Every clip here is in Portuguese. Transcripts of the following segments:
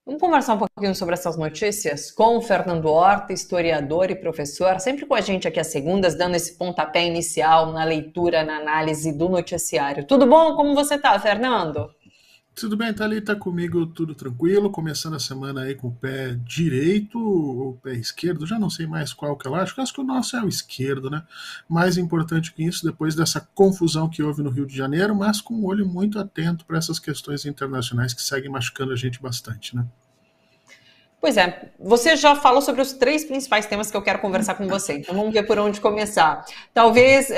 Vamos conversar um pouquinho sobre essas notícias com o Fernando Horta, historiador e professor, sempre com a gente aqui às segundas, dando esse pontapé inicial na leitura, na análise do noticiário. Tudo bom? Como você está, Fernando? Tudo bem, Thalita? Comigo tudo tranquilo, começando a semana aí com o pé direito ou pé esquerdo, já não sei mais qual que eu acho que o nosso é o esquerdo, né? Mais importante que isso, depois dessa confusão que houve no Rio de Janeiro, mas com um olho muito atento para essas questões internacionais que seguem machucando a gente bastante, né? Pois é, você já falou sobre os três principais temas que eu quero conversar com você, então vamos ver por onde começar. Talvez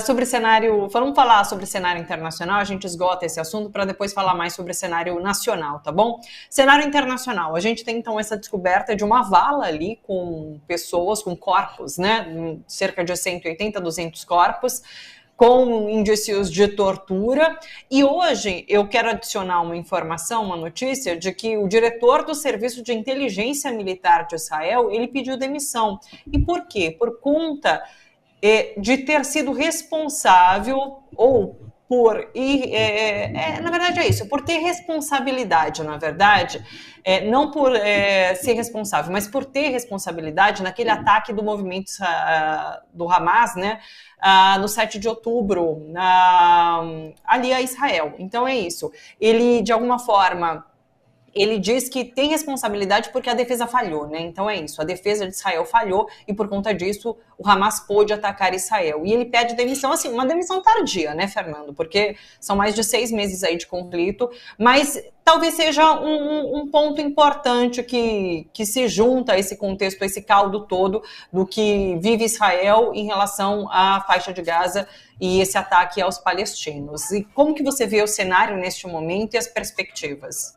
sobre cenário, vamos falar sobre cenário internacional, a gente esgota esse assunto para depois falar mais sobre cenário nacional, tá bom? Cenário internacional, a gente tem então essa descoberta de uma vala ali com pessoas, com corpos, né? Cerca de 180, 200 corpos, com indícios de tortura. E hoje eu quero adicionar uma informação, uma notícia, de que o diretor do Serviço de Inteligência Militar de Israel, ele pediu demissão. E por quê? Por conta de ter sido responsável ou por na verdade é isso, por ter responsabilidade, na verdade, não por ser responsável, mas por ter responsabilidade naquele ataque do movimento do Hamas, né, no 7 de outubro, ali a Israel. Então é isso. Ele, de alguma forma, ele diz que tem responsabilidade porque a defesa falhou, né? Então é isso, a defesa de Israel falhou e por conta disso o Hamas pôde atacar Israel. E ele pede demissão, assim, uma demissão tardia, né, Fernando? Porque são mais de 6 meses aí de conflito, mas talvez seja um ponto importante que se junta a esse contexto, a esse caldo todo do que vive Israel em relação à faixa de Gaza e esse ataque aos palestinos. E como que você vê o cenário neste momento e as perspectivas?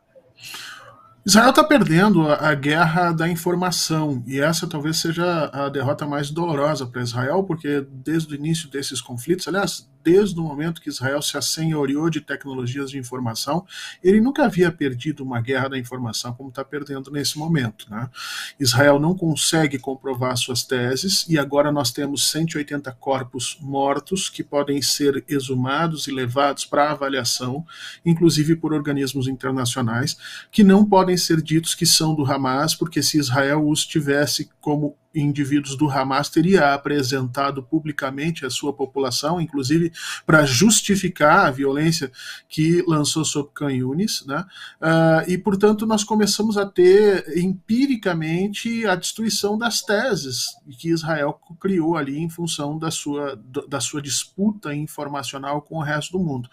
Israel está perdendo a guerra da informação, e essa talvez seja a derrota mais dolorosa para Israel, porque desde o início desses conflitos, aliás, desde o momento que Israel se assenhoreou de tecnologias de informação, ele nunca havia perdido uma guerra da informação como está perdendo nesse momento, né? Israel não consegue comprovar suas teses, e agora nós temos 180 corpos mortos que podem ser exumados e levados para avaliação, inclusive por organismos internacionais, que não podem ser ditos que são do Hamas, porque se Israel os tivesse como indivíduos do Hamas, teria apresentado publicamente a sua população, inclusive para justificar a violência que lançou sobre Khan Yunis, né? E, portanto, nós começamos a ter empiricamente a destruição das teses que Israel criou ali em função da sua disputa informacional com o resto do mundo.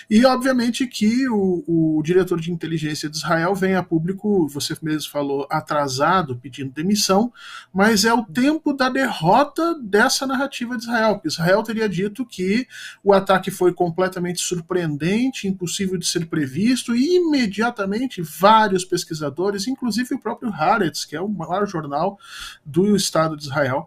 E, obviamente, que o diretor de inteligência de Israel vem a público, você mesmo falou, atrasado, pedindo demissão, mas é o tempo da derrota dessa narrativa de Israel, porque Israel teria dito que o ataque foi completamente surpreendente, impossível de ser previsto, e imediatamente vários pesquisadores, inclusive o próprio Haaretz, que é o maior jornal do Estado de Israel,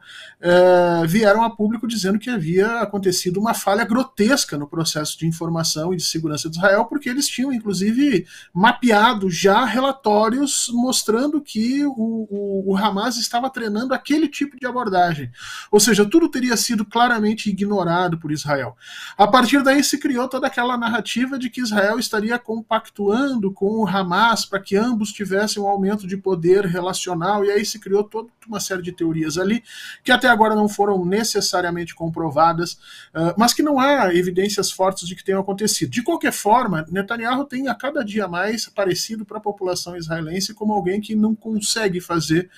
vieram a público dizendo que havia acontecido uma falha grotesca no processo de informação e de segurança de Israel, porque eles tinham, inclusive, mapeado já relatórios mostrando que o Hamas estava treinando aquele tipo de abordagem. Ou seja, tudo teria sido claramente ignorado por Israel. A partir daí se criou toda aquela narrativa de que Israel estaria compactuando com o Hamas para que ambos tivessem um aumento de poder relacional, e aí se criou toda uma série de teorias ali, que até agora não foram necessariamente comprovadas, mas que não há evidências fortes de que tenham acontecido. De qualquer forma, Netanyahu tem a cada dia mais aparecido para a população israelense como alguém que não consegue fazer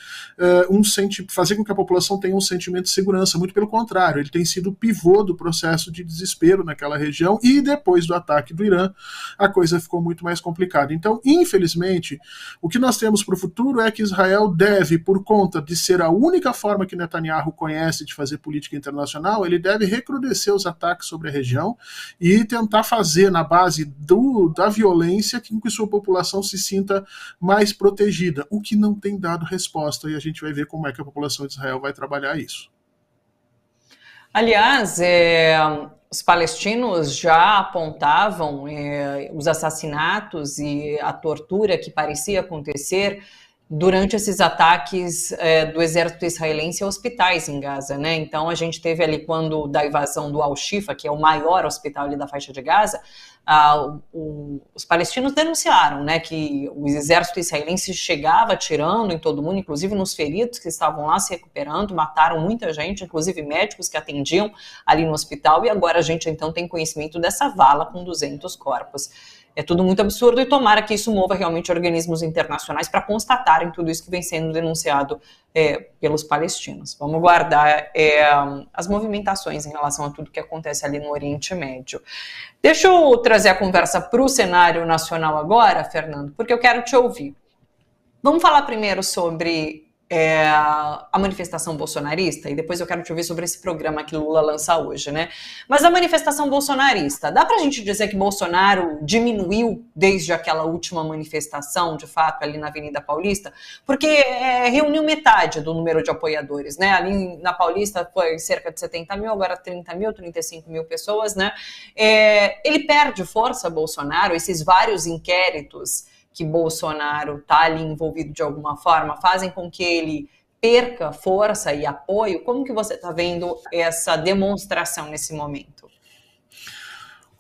com que a população tenha um sentimento de segurança, muito pelo contrário, ele tem sido o pivô do processo de desespero naquela região, e depois do ataque do Irã, a coisa ficou muito mais complicada. Então, infelizmente, o que nós temos para o futuro é que Israel deve, por conta de ser a única forma que Netanyahu conhece de fazer política internacional, ele deve recrudescer os ataques sobre a região e tentar fazer, na base da violência, que sua população se sinta mais protegida, o que não tem dado resposta, e a gente vai ver como é que a população de Israel vai trabalhar isso. Aliás, os palestinos já apontavam os assassinatos e a tortura que parecia acontecer durante esses ataques do exército israelense a hospitais em Gaza, né? Então a gente teve ali quando da invasão do Al-Shifa, que é o maior hospital ali da faixa de Gaza, os palestinos denunciaram, né, que o exército israelense chegava atirando em todo mundo, inclusive nos feridos que estavam lá se recuperando, mataram muita gente, inclusive médicos que atendiam ali no hospital, e agora a gente então tem conhecimento dessa vala com 200 corpos. É tudo muito absurdo e tomara que isso mova realmente organismos internacionais para constatarem tudo isso que vem sendo denunciado pelos palestinos. Vamos guardar as movimentações em relação a tudo que acontece ali no Oriente Médio. Deixa eu trazer a conversa para o cenário nacional agora, Fernando, porque eu quero te ouvir. Vamos falar primeiro sobre a manifestação bolsonarista, e depois eu quero te ouvir sobre esse programa que Lula lança hoje, né? Mas a manifestação bolsonarista, dá pra gente dizer que Bolsonaro diminuiu desde aquela última manifestação, de fato, ali na Avenida Paulista? Porque reuniu metade do número de apoiadores, né? Ali na Paulista foi cerca de 70 mil, agora 30 mil, 35 mil pessoas, né? Ele perde força, Bolsonaro, esses vários inquéritos que Bolsonaro está ali envolvido de alguma forma, fazem com que ele perca força e apoio? Como que você está vendo essa demonstração nesse momento?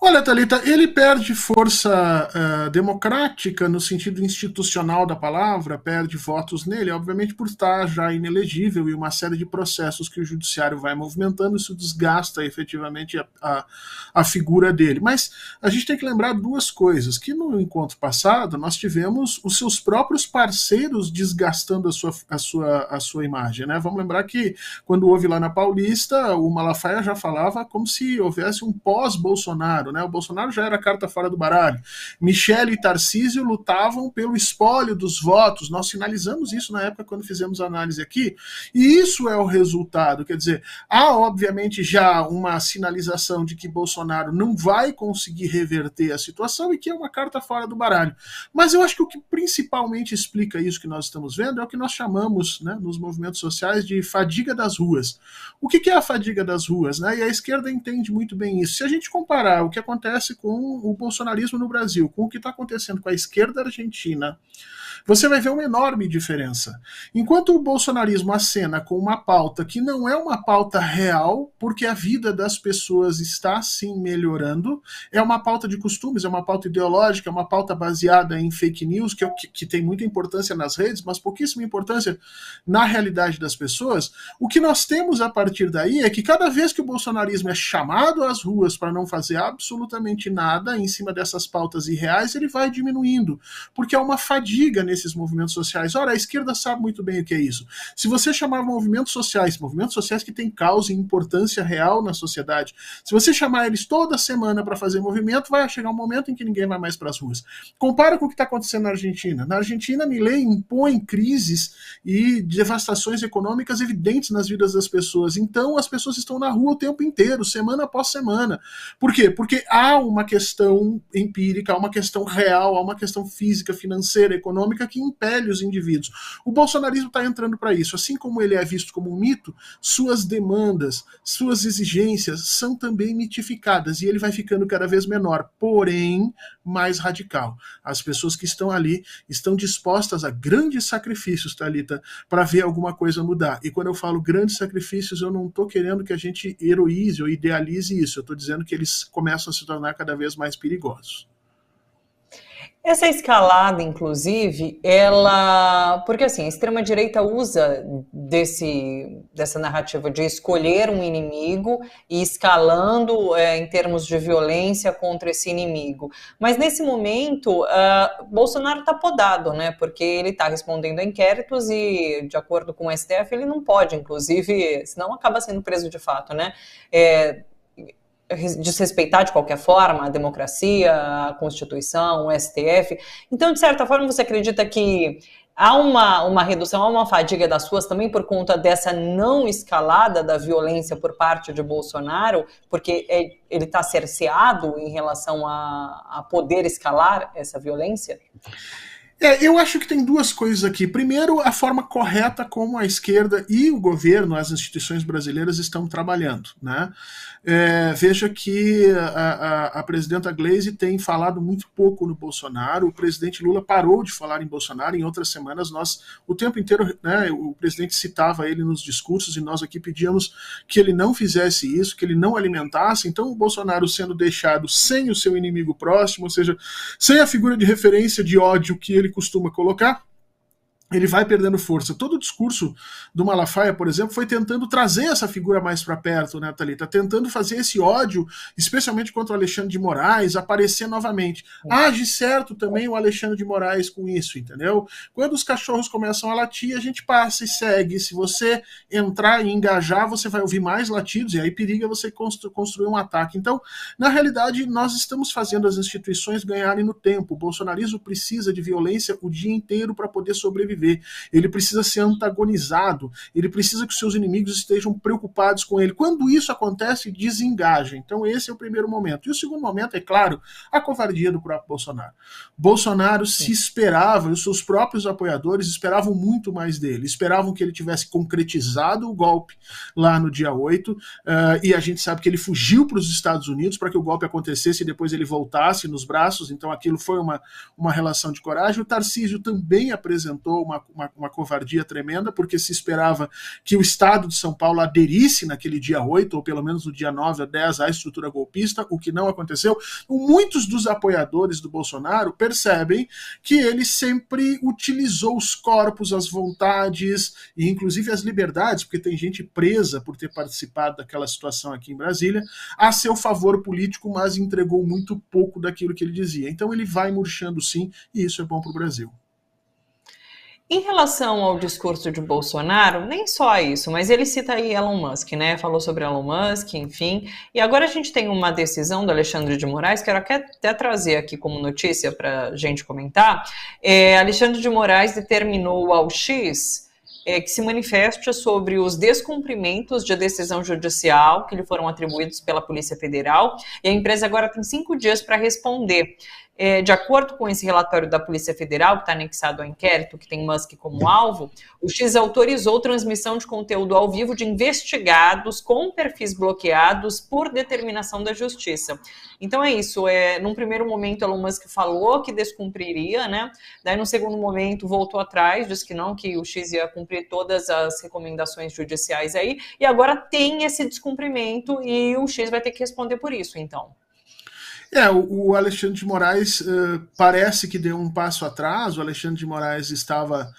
Olha, Thalita, ele perde força democrática no sentido institucional da palavra, perde votos nele, obviamente por estar já inelegível e uma série de processos que o judiciário vai movimentando, isso desgasta efetivamente a figura dele. Mas a gente tem que lembrar duas coisas, que no encontro passado nós tivemos os seus próprios parceiros desgastando a sua imagem, né? Vamos lembrar que quando houve lá na Paulista, o Malafaia já falava como se houvesse um pós-Bolsonaro, né? O Bolsonaro já era carta fora do baralho. Michele e Tarcísio lutavam pelo espólio dos votos. Nós sinalizamos isso na época quando fizemos a análise aqui. E isso é o resultado. Quer dizer, há obviamente já uma sinalização de que Bolsonaro não vai conseguir reverter a situação e que é uma carta fora do baralho. Mas eu acho que o que principalmente explica isso que nós estamos vendo é o que nós chamamos, né, nos movimentos sociais de fadiga das ruas. O que é a fadiga das ruas, né? E a esquerda entende muito bem isso. Se a gente comparar o que acontece com o bolsonarismo no Brasil, com o que está acontecendo com a esquerda argentina, você vai ver uma enorme diferença. Enquanto o bolsonarismo acena com uma pauta que não é uma pauta real, porque a vida das pessoas está sim melhorando, é uma pauta de costumes, é uma pauta ideológica, é uma pauta baseada em fake news, que tem muita importância nas redes, mas pouquíssima importância na realidade das pessoas. O que nós temos a partir daí é que cada vez que o bolsonarismo é chamado às ruas para não fazer absolutamente nada em cima dessas pautas irreais, ele vai diminuindo, porque há uma fadiga nesses movimentos sociais. Ora, a esquerda sabe muito bem o que é isso. Se você chamar movimentos sociais que têm causa e importância real na sociedade, se você chamar eles toda semana para fazer movimento, vai chegar um momento em que ninguém vai mais para as ruas. Compara com o que está acontecendo na Argentina. Na Argentina, Milei impõe crises e devastações econômicas evidentes nas vidas das pessoas. Então, as pessoas estão na rua o tempo inteiro, semana após semana. Por quê? Porque há uma questão empírica, há uma questão real, há uma questão física, financeira, econômica que impele os indivíduos. O bolsonarismo está entrando para isso. Assim como ele é visto como um mito, suas demandas, suas exigências são também mitificadas e ele vai ficando cada vez menor, porém mais radical. As pessoas que estão ali estão dispostas a grandes sacrifícios, Thalita, para ver alguma coisa mudar. E quando eu falo grandes sacrifícios, eu não estou querendo que a gente heroize ou idealize isso. Eu estou dizendo que eles começam a se tornar cada vez mais perigosos. Essa escalada, inclusive, ela... Porque, assim, a extrema-direita usa dessa narrativa de escolher um inimigo e escalando em termos de violência contra esse inimigo. Mas, nesse momento, Bolsonaro está podado, né? Porque ele está respondendo a inquéritos e, de acordo com o STF, ele não pode, inclusive, senão acaba sendo preso de fato, né? Desrespeitar de qualquer forma a democracia, a Constituição, o STF. Então, de certa forma, você acredita que há uma redução, há uma fadiga das ruas também por conta dessa não escalada da violência por parte de Bolsonaro, porque ele está cerceado em relação a poder escalar essa violência? Eu acho que tem duas coisas aqui. Primeiro, a forma correta como a esquerda e o governo, as instituições brasileiras estão trabalhando, né? Veja que a presidenta Gleisi tem falado muito pouco no Bolsonaro, o presidente Lula parou de falar em Bolsonaro, em outras semanas o tempo inteiro, né, o presidente citava ele nos discursos e nós aqui pedíamos que ele não fizesse isso, que ele não alimentasse. Então o Bolsonaro sendo deixado sem o seu inimigo próximo, ou seja, sem a figura de referência de ódio que ele costuma colocar, ele vai perdendo força. Todo o discurso do Malafaia, por exemplo, foi tentando trazer essa figura mais para perto, né, Thalita? Tentando fazer esse ódio, especialmente contra o Alexandre de Moraes, aparecer novamente. Age certo também o Alexandre de Moraes com isso, entendeu? Quando os cachorros começam a latir, a gente passa e segue. Se você entrar e engajar, você vai ouvir mais latidos, e aí periga você construir um ataque. Então, na realidade, nós estamos fazendo as instituições ganharem no tempo. O bolsonarismo precisa de violência o dia inteiro para poder sobreviver. Ele precisa ser antagonizado, ele precisa que os seus inimigos estejam preocupados com ele. Quando isso acontece, desengaja. Então esse é o primeiro momento. E o segundo momento, é claro, a covardia do próprio Bolsonaro. Bolsonaro se esperava, e os seus próprios apoiadores esperavam muito mais dele, esperavam que ele tivesse concretizado o golpe lá no dia 8, e a gente sabe que ele fugiu para os Estados Unidos para que o golpe acontecesse e depois ele voltasse nos braços, então aquilo foi uma relação de coragem. O Tarcísio também apresentou uma covardia tremenda, porque se esperava que o Estado de São Paulo aderisse naquele dia 8, ou pelo menos no dia 9 ou 10, à estrutura golpista, o que não aconteceu. Muitos dos apoiadores do Bolsonaro percebem que ele sempre utilizou os corpos, as vontades e inclusive as liberdades, porque tem gente presa por ter participado daquela situação aqui em Brasília, a seu favor político, mas entregou muito pouco daquilo que ele dizia. Então ele vai murchando sim, e isso é bom para o Brasil. Em relação ao discurso de Bolsonaro, nem só isso, mas ele cita aí Elon Musk, né? Falou sobre Elon Musk, enfim. E agora a gente tem uma decisão do Alexandre de Moraes, quero até trazer aqui como notícia para a gente comentar. Alexandre de Moraes determinou ao X que se manifeste sobre os descumprimentos de decisão judicial que lhe foram atribuídos pela Polícia Federal, e a empresa agora tem 5 dias para responder. De acordo com esse relatório da Polícia Federal, que está anexado ao inquérito, que tem Musk como alvo, o X autorizou transmissão de conteúdo ao vivo de investigados com perfis bloqueados por determinação da Justiça. Então é isso, num primeiro momento Elon Musk falou que descumpriria, né? Daí no segundo momento voltou atrás, disse que não, que o X ia cumprir todas as recomendações judiciais aí, e agora tem esse descumprimento e o X vai ter que responder por isso, então. O Alexandre de Moraes parece que deu um passo atrás. O Alexandre de Moraes estava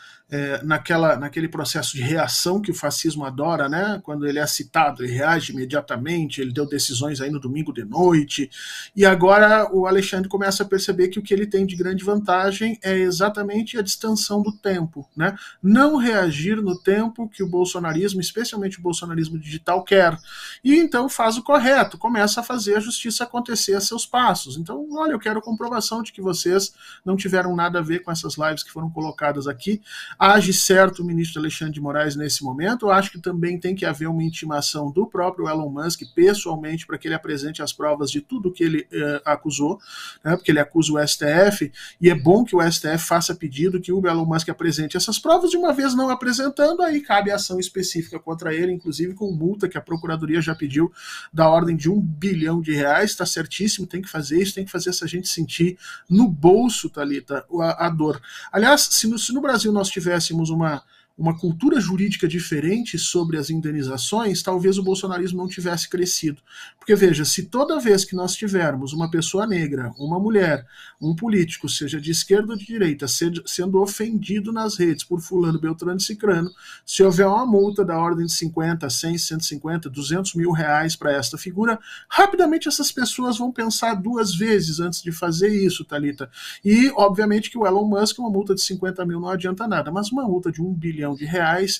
naquele processo de reação que o fascismo adora, né? Quando ele é citado, ele reage imediatamente, ele deu decisões aí no domingo de noite, e agora o Alexandre começa a perceber que o que ele tem de grande vantagem é exatamente a distensão do tempo, né? Não reagir no tempo que o bolsonarismo, especialmente o bolsonarismo digital, quer. E então faz o correto, começa a fazer a justiça acontecer a seus passos. Então, olha, eu quero comprovação de que vocês não tiveram nada a ver com essas lives que foram colocadas aqui. Age certo o ministro Alexandre de Moraes nesse momento. Eu acho que também tem que haver uma intimação do próprio Elon Musk pessoalmente para que ele apresente as provas de tudo que ele acusou, né, porque ele acusa o STF, e é bom que o STF faça pedido que o Elon Musk apresente essas provas. De uma vez não apresentando, aí cabe ação específica contra ele, inclusive com multa que a Procuradoria já pediu da ordem de R$1 bilhão. Está certíssimo, tem que fazer isso, tem que fazer essa gente sentir no bolso, Thalita, a dor. Aliás, se no Brasil nós tivéssemos uma cultura jurídica diferente sobre as indenizações, talvez o bolsonarismo não tivesse crescido. Porque, veja, se toda vez que nós tivermos uma pessoa negra, uma mulher, um político, seja de esquerda ou de direita, sendo ofendido nas redes por fulano, beltrano e cicrano, se houver uma multa da ordem de 50, 100, 150, 200 mil reais para esta figura, rapidamente essas pessoas vão pensar 2 vezes antes de fazer isso, Thalita. E, obviamente, que o Elon Musk, uma multa de 50 mil não adianta nada, mas uma multa de R$1 bilhão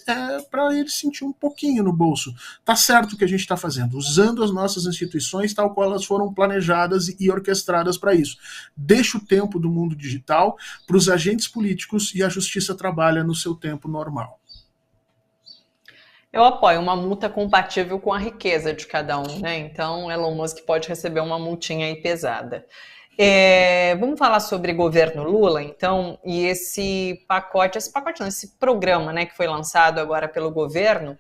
é para ele sentir um pouquinho no bolso. Tá certo o que a gente está fazendo, usando as nossas instituições tal qual elas foram planejadas e orquestradas para isso. Deixa o tempo do mundo digital para os agentes políticos, e a justiça trabalha no seu tempo normal. Eu apoio uma multa compatível com a riqueza de cada um, né? Então Elon Musk pode receber uma multinha aí pesada. Vamos falar sobre governo Lula, então, e esse pacote não, esse programa, né, que foi lançado agora pelo governo,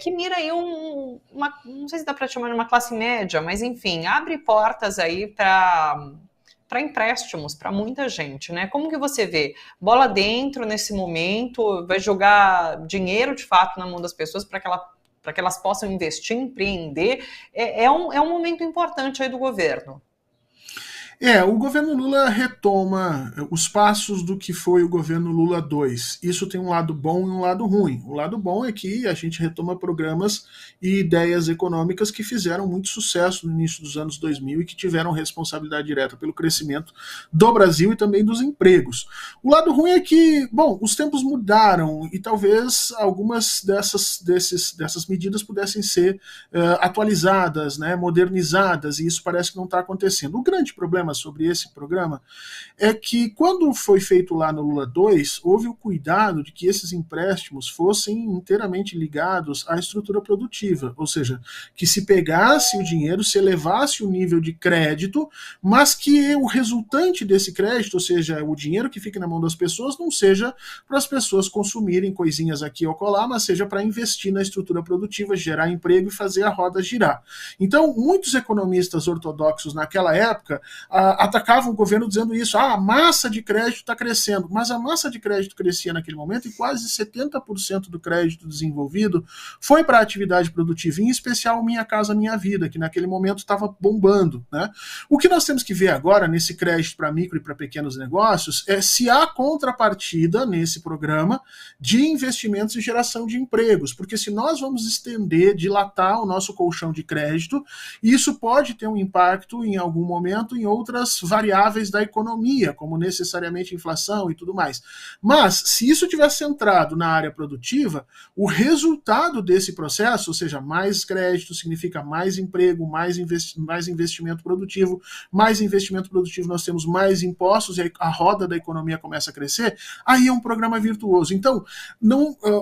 que mira aí não sei se dá para chamar de uma classe média, mas enfim, abre portas aí para empréstimos para muita gente, né? Como que você vê? Bola dentro nesse momento, vai jogar dinheiro de fato na mão das pessoas para que elas possam investir, empreender. É um momento importante aí do governo. O governo Lula retoma os passos do que foi o governo Lula 2. Isso tem um lado bom e um lado ruim. O lado bom é que a gente retoma programas e ideias econômicas que fizeram muito sucesso no início dos anos 2000 e que tiveram responsabilidade direta pelo crescimento do Brasil e também dos empregos. O lado ruim é que, bom, os tempos mudaram e talvez algumas dessas medidas pudessem ser atualizadas, né, modernizadas, e isso parece que não está acontecendo. O grande problema sobre esse programa é que quando foi feito lá no Lula 2, houve o cuidado de que esses empréstimos fossem inteiramente ligados à estrutura produtiva, ou seja, que se pegasse o dinheiro, se elevasse o nível de crédito, mas que o resultante desse crédito, ou seja, o dinheiro que fica na mão das pessoas, não seja para as pessoas consumirem coisinhas aqui ou colar, mas seja para investir na estrutura produtiva, gerar emprego e fazer a roda girar. Então, muitos economistas ortodoxos naquela época atacavam o governo dizendo isso, a massa de crédito está crescendo, mas a massa de crédito crescia naquele momento e quase 70% do crédito desenvolvido foi para a atividade produtiva, em especial Minha Casa Minha Vida, que naquele momento estava bombando, né? O que nós temos que ver agora nesse crédito para micro e para pequenos negócios é se há contrapartida nesse programa de investimentos e geração de empregos, porque se nós vamos estender, dilatar o nosso colchão de crédito, isso pode ter um impacto em algum momento em outras variáveis da economia, como necessariamente inflação e tudo mais. Mas, se isso estiver centrado na área produtiva, o resultado desse processo, ou seja, mais crédito significa mais emprego, mais investimento produtivo, mais investimento produtivo nós temos mais impostos e a roda da economia começa a crescer, aí é um programa virtuoso. Então,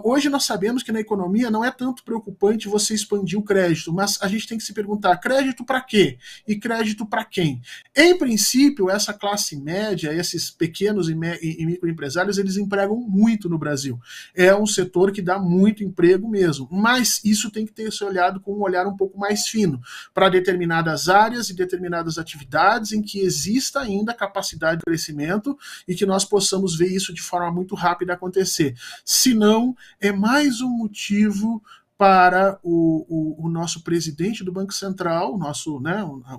hoje nós sabemos que na economia não é tanto preocupante você expandir o crédito, mas a gente tem que se perguntar, crédito para quê? E crédito para quem? Em princípio, essa classe média, esses pequenos e microempresários, eles empregam muito no Brasil. É um setor que dá muito emprego mesmo, mas isso tem que ter ser olhado com um olhar um pouco mais fino, para determinadas áreas e determinadas atividades em que exista ainda capacidade de crescimento e que nós possamos ver isso de forma muito rápida acontecer. Senão, é mais um motivo para o nosso presidente do Banco Central,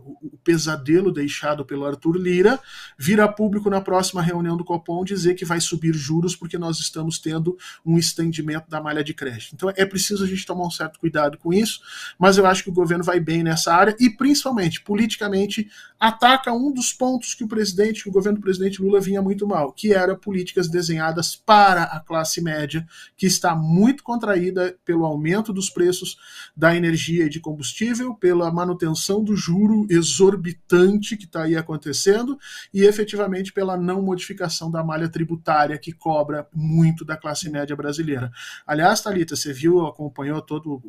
o pesadelo deixado pelo Arthur Lira, vir a público na próxima reunião do Copom dizer que vai subir juros porque nós estamos tendo um estendimento da malha de crédito. Então é preciso a gente tomar um certo cuidado com isso, mas eu acho que o governo vai bem nessa área e, principalmente, politicamente, ataca um dos pontos que o governo do presidente Lula vinha muito mal, que era políticas desenhadas para a classe média, que está muito contraída pelo aumento dos preços da energia e de combustível, pela manutenção do juro exorbitante que está aí acontecendo e efetivamente pela não modificação da malha tributária que cobra muito da classe média brasileira. Aliás, Thalita, você acompanhou todo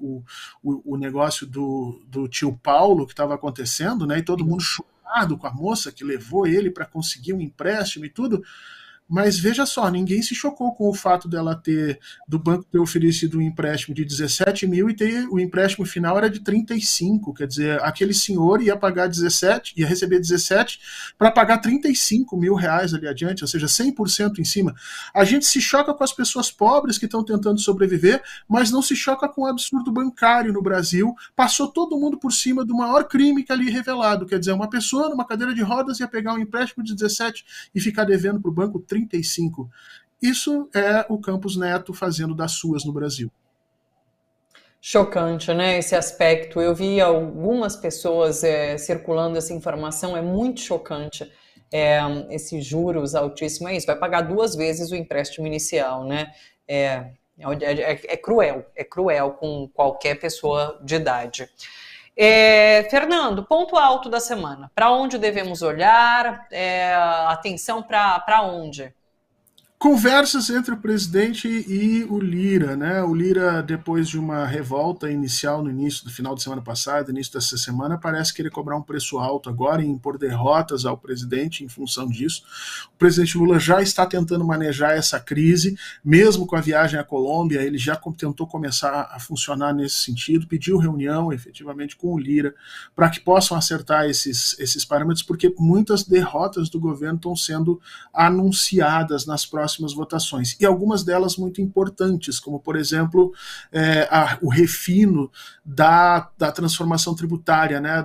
o negócio do tio Paulo que estava acontecendo, né? E todo mundo chocado com a moça que levou ele para conseguir um empréstimo e tudo. Mas veja só, ninguém se chocou com o fato do banco ter oferecido um empréstimo de 17 mil e o empréstimo final era de 35, quer dizer, aquele senhor ia pagar 17, ia receber 17 para pagar 35 mil reais ali adiante, ou seja, 100% em cima. A gente se choca com as pessoas pobres que estão tentando sobreviver, mas não se choca com o absurdo bancário no Brasil, passou todo mundo por cima do maior crime que ali revelado, quer dizer, uma pessoa numa cadeira de rodas ia pegar um empréstimo de 17 e ficar devendo para o banco 35. Isso é o Campos Neto fazendo das suas no Brasil. Chocante, né, esse aspecto. Eu vi algumas pessoas circulando essa informação, é muito chocante. Esses juros altíssimos, é isso, vai pagar 2 vezes o empréstimo inicial, né? É cruel com qualquer pessoa de idade. Fernando, ponto alto da semana. Para onde devemos olhar? Atenção para onde? Conversas entre o presidente e o Lira, né? O Lira, depois de uma revolta inicial no início do final de semana passada, início dessa semana, parece querer cobrar um preço alto agora e impor derrotas ao presidente em função disso. O presidente Lula já está tentando manejar essa crise, mesmo com a viagem à Colômbia, ele já tentou começar a funcionar nesse sentido, pediu reunião efetivamente com o Lira para que possam acertar esses parâmetros, porque muitas derrotas do governo estão sendo anunciadas nas próximas votações, e algumas delas muito importantes, como, por exemplo, o refino da transformação tributária, né,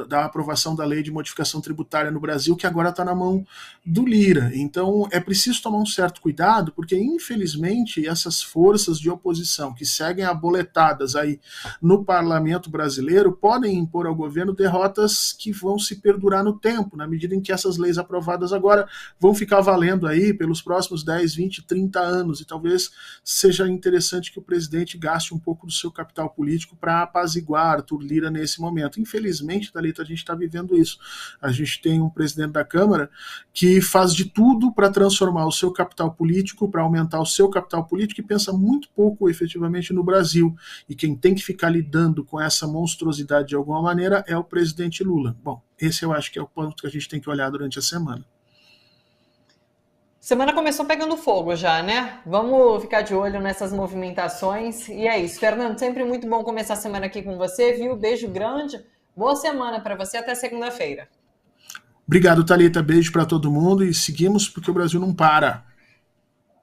da aprovação da lei de modificação tributária no Brasil, que agora está na mão do Lira. Então, é preciso tomar um certo cuidado, porque, infelizmente, essas forças de oposição que seguem aboletadas aí no parlamento brasileiro podem impor ao governo derrotas que vão se perdurar no tempo, na medida em que essas leis aprovadas agora vão ficar valendo aí pelos próximos 10, 20, 30 anos, e talvez seja interessante que o presidente gaste um pouco do seu capital político para apaziguar Arthur Lira nesse momento. Infelizmente, Thalita, a gente está vivendo isso. A gente tem um presidente da Câmara que faz de tudo para transformar o seu capital político, para aumentar o seu capital político, e pensa muito pouco efetivamente no Brasil. E quem tem que ficar lidando com essa monstruosidade de alguma maneira é o presidente Lula. Bom, esse eu acho que é o ponto que a gente tem que olhar durante a semana. Semana começou pegando fogo já, né? Vamos ficar de olho nessas movimentações. E é isso. Fernando, sempre muito bom começar a semana aqui com você, viu? Beijo grande. Boa semana para você. Até segunda-feira. Obrigado, Thalita. Beijo para todo mundo e seguimos porque o Brasil não para.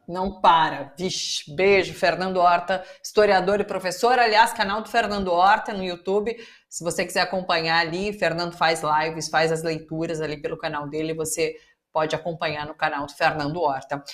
Não para. Vixe, beijo. Fernando Horta, historiador e professor. Aliás, canal do Fernando Horta no YouTube. Se você quiser acompanhar ali, Fernando faz lives, faz as leituras ali pelo canal dele. Você pode acompanhar no canal do Fernando Horta.